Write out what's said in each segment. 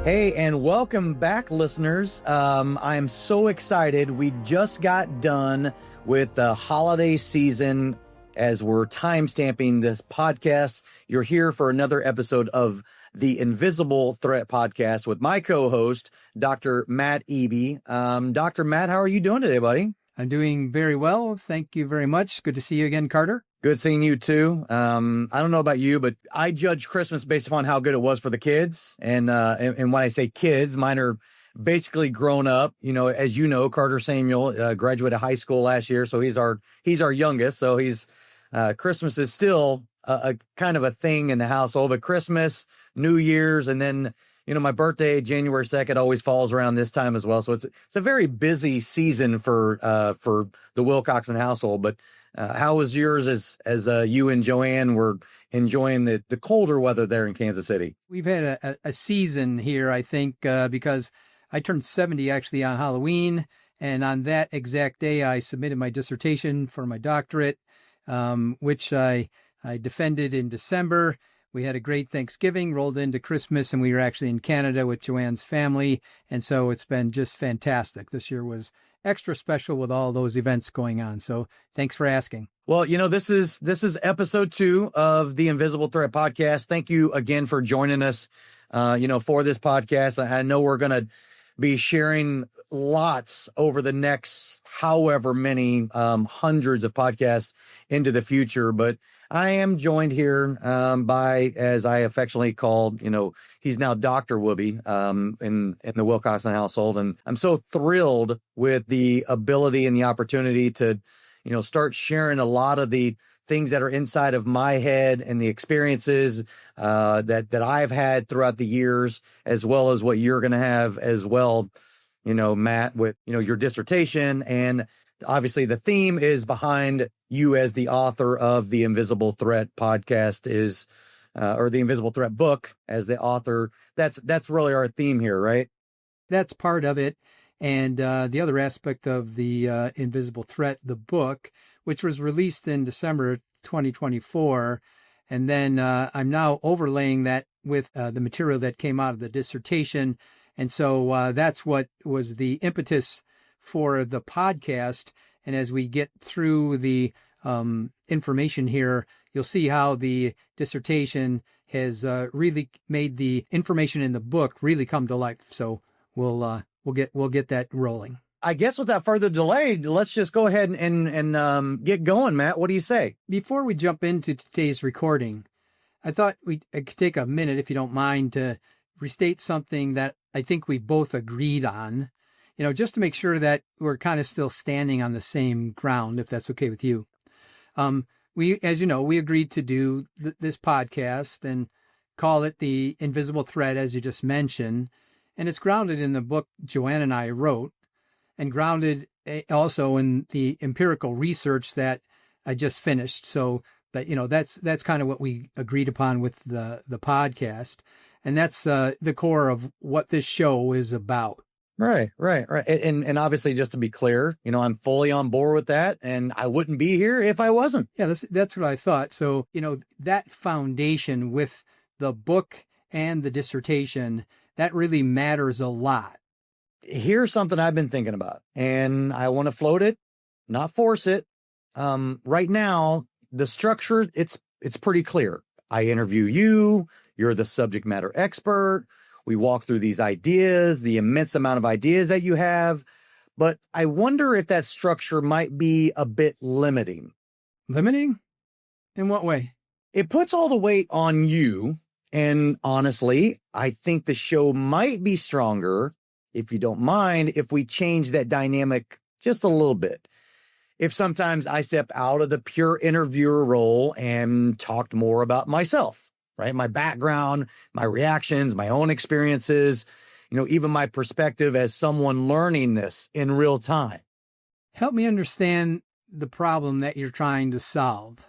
Hey, and welcome back, listeners. I'm so excited. We just got done with the holiday season as we're time-stamping this podcast. You're here for another episode of the Invisible Threat Podcast with my co-host, Dr. Matt Eby. Dr. Matt, how are you doing today, buddy? I'm doing very well. Thank you very much. Good to see you again, Carter. Good seeing you too. I don't know about you, but I judge Christmas based upon how good it was for the kids. And when I say kids, mine are basically grown up. You know, as you know, Carter Samuel graduated high school last year, so he's our youngest. So Christmas is still a kind of a thing in the household. But Christmas, New Year's, and then my birthday, January 2nd, always falls around this time as well. So it's a very busy season for the Wilcoxson household. But how was yours as you and Joanne were enjoying the colder weather there in Kansas City? We've had a season here, I think, because I turned 70 actually on Halloween. And on that exact day, I submitted my dissertation for my doctorate, which I defended in December. We had a great Thanksgiving, rolled into Christmas, and we were actually in Canada with Joanne's family. And so it's been just fantastic. This year was extra special with all those events going on. So thanks for asking. Well, this is episode 2 of the Invisible Threat Podcast. Thank you again for joining us, for this podcast. I know we're going to be sharing lots over the next however many hundreds of podcasts into the future, but I am joined here by, as I affectionately called, he's now Dr. Whoopi in the Wilcoxson household. And I'm so thrilled with the ability and the opportunity to, start sharing a lot of the things that are inside of my head and the experiences that I've had throughout the years, as well as what you're going to have as well, Matt, with, your dissertation. And obviously the theme is behind you as the author of the Invisible Threat podcast or the Invisible Threat book as the author. That's really our theme here, right? That's part of it. And the other aspect of the Invisible Threat, the book, which was released in December 2024. And then I'm now overlaying that with the material that came out of the dissertation. And so that's what was the impetus for the podcast. And as we get through the information here, you'll see how the dissertation has really made the information in the book really come to life. So we'll get that rolling. I guess without further delay, let's just go ahead and get going, Matt. What do you say? Before we jump into today's recording, I thought I could take a minute, if you don't mind, to restate something that I think we both agreed on, just to make sure that we're kind of still standing on the same ground, if that's okay with you. We agreed to do this podcast and call it the Invisible Threat, as you just mentioned. And it's grounded in the book Joanne and I wrote, and grounded also in the empirical research that I just finished. So that, that's kind of what we agreed upon with the podcast. And that's the core of what this show is about. Right. And obviously, just to be clear, I'm fully on board with that, and I wouldn't be here if I wasn't. Yeah, that's what I thought. So, that foundation with the book and the dissertation, that really matters a lot. Here's something I've been thinking about, and I want to float it, not force it. Right now, the structure, it's pretty clear. I interview you. You're the subject matter expert. We walk through these ideas, the immense amount of ideas that you have. But I wonder if that structure might be a bit limiting. Limiting? In what way? It puts all the weight on you. And honestly, I think the show might be stronger, if you don't mind, if we change that dynamic just a little bit. If sometimes I step out of the pure interviewer role and talked more about myself, right? My background, my reactions, my own experiences, even my perspective as someone learning this in real time. Help me understand the problem that you're trying to solve.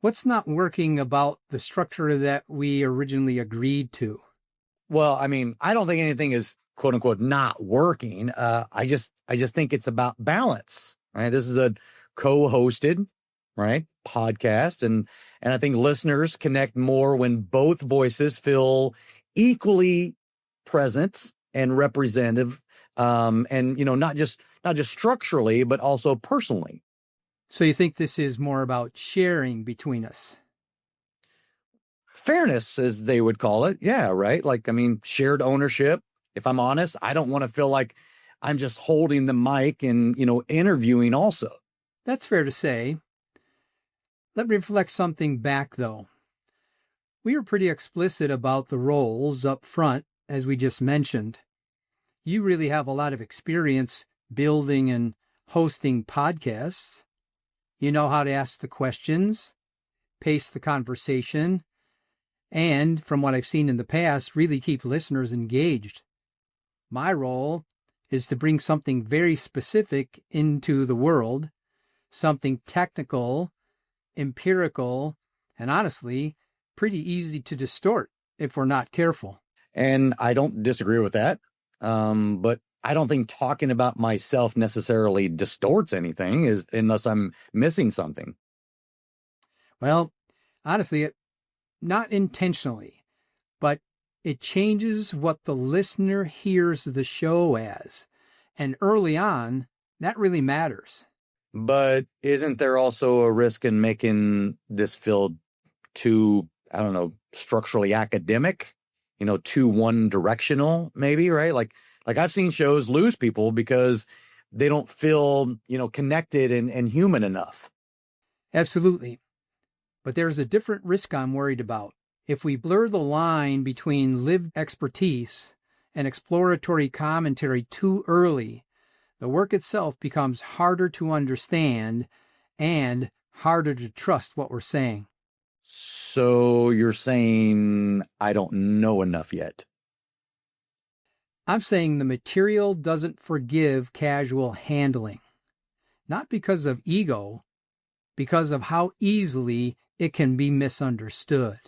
What's not working about the structure that we originally agreed to? Well, I mean, I don't think anything is quote unquote not working. I just think it's about balance, right? This is a co-hosted, right, podcast. And I think listeners connect more when both voices feel equally present and representative, and not just structurally, but also personally. So you think this is more about sharing between us? Fairness, as they would call it. Yeah, right. Like, I mean, shared ownership. If I'm honest, I don't want to feel like I'm just holding the mic and, interviewing also. That's fair to say. Let me reflect something back, though. We were pretty explicit about the roles up front, as we just mentioned. You really have a lot of experience building and hosting podcasts. You know how to ask the questions, pace the conversation, and, from what I've seen in the past, really keep listeners engaged. My role is to bring something very specific into the world, something technical, empirical, and honestly, pretty easy to distort if we're not careful. And I don't disagree with that. But I don't think talking about myself necessarily distorts anything unless I'm missing something. Well, honestly, not intentionally, but it changes what the listener hears the show as. And early on, that really matters. But isn't there also a risk in making this feel too, I don't know, structurally academic, too one directional, maybe, right? Like I've seen shows lose people because they don't feel, connected and human enough. Absolutely. But there's a different risk I'm worried about. If we blur the line between lived expertise and exploratory commentary too early, the work itself becomes harder to understand and harder to trust what we're saying. So you're saying I don't know enough yet? I'm saying the material doesn't forgive casual handling, not because of ego, because of how easily it can be misunderstood.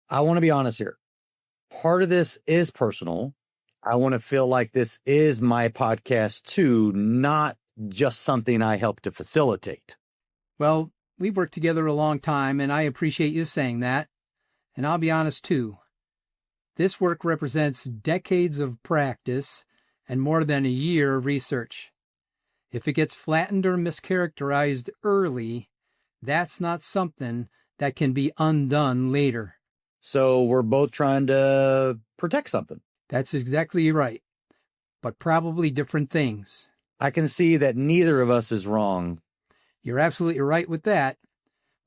I want to be honest here. Part of this is personal. I want to feel like this is my podcast too, not just something I help to facilitate. Well, we've worked together a long time, and I appreciate you saying that. And I'll be honest too. This work represents decades of practice and more than a year of research. If it gets flattened or mischaracterized early, that's not something that can be undone later. So we're both trying to protect something. That's exactly right, but probably different things. I can see that neither of us is wrong. You're absolutely right with that,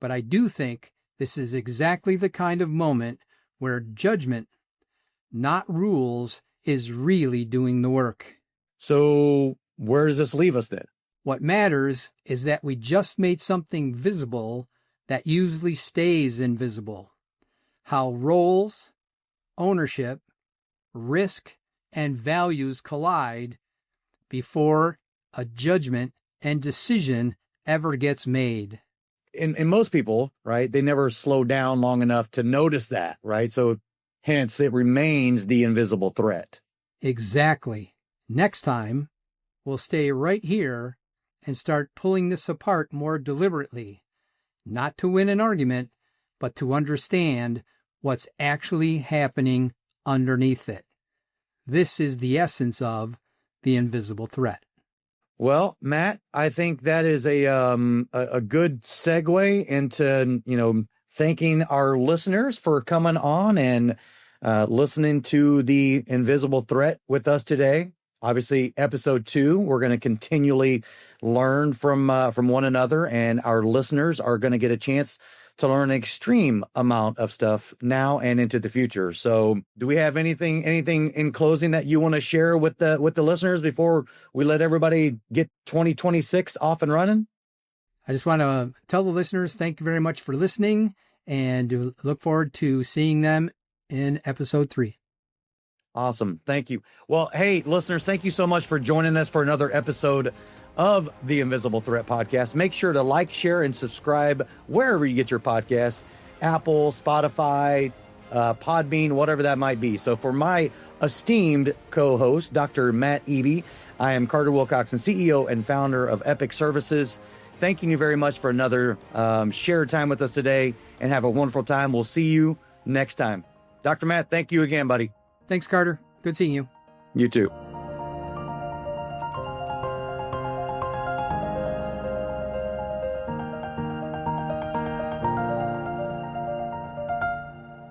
but I do think this is exactly the kind of moment where judgment, not rules, is really doing the work. So where does this leave us then? What matters is that we just made something visible that usually stays invisible. How roles, ownership, risk, and values collide before a judgment and decision ever gets made. In most people, right, they never slow down long enough to notice that, right? So hence it remains the invisible threat. Exactly. Next time, we'll stay right here and start pulling this apart more deliberately, not to win an argument, but to understand what's actually happening underneath it. This is the essence of the invisible threat. Well, Matt, I think that is a good segue into, thanking our listeners for coming on and listening to the invisible threat with us today. Obviously, episode 2, we're going to continually learn from one another, and our listeners are going to get a chance to learn an extreme amount of stuff now and into the future. So do we have anything in closing that you want to share with the listeners before we let everybody get 2026 off and running? I just want to tell the listeners, thank you very much for listening, and look forward to seeing them in episode 3. Awesome. Thank you. Well, hey, listeners, thank you so much for joining us for another episode of the Invisible Threat Podcast. Make sure to like, share, and subscribe wherever you get your podcasts, Apple, Spotify, Podbean, whatever that might be. So for my esteemed co-host, Dr. Matt Eby, I am Carter Wilcoxson, CEO and founder of Epic Services. Thanking you very much for another shared time with us today, and have a wonderful time. We'll see you next time. Dr. Matt, thank you again, buddy. Thanks, Carter. Good seeing you. You too.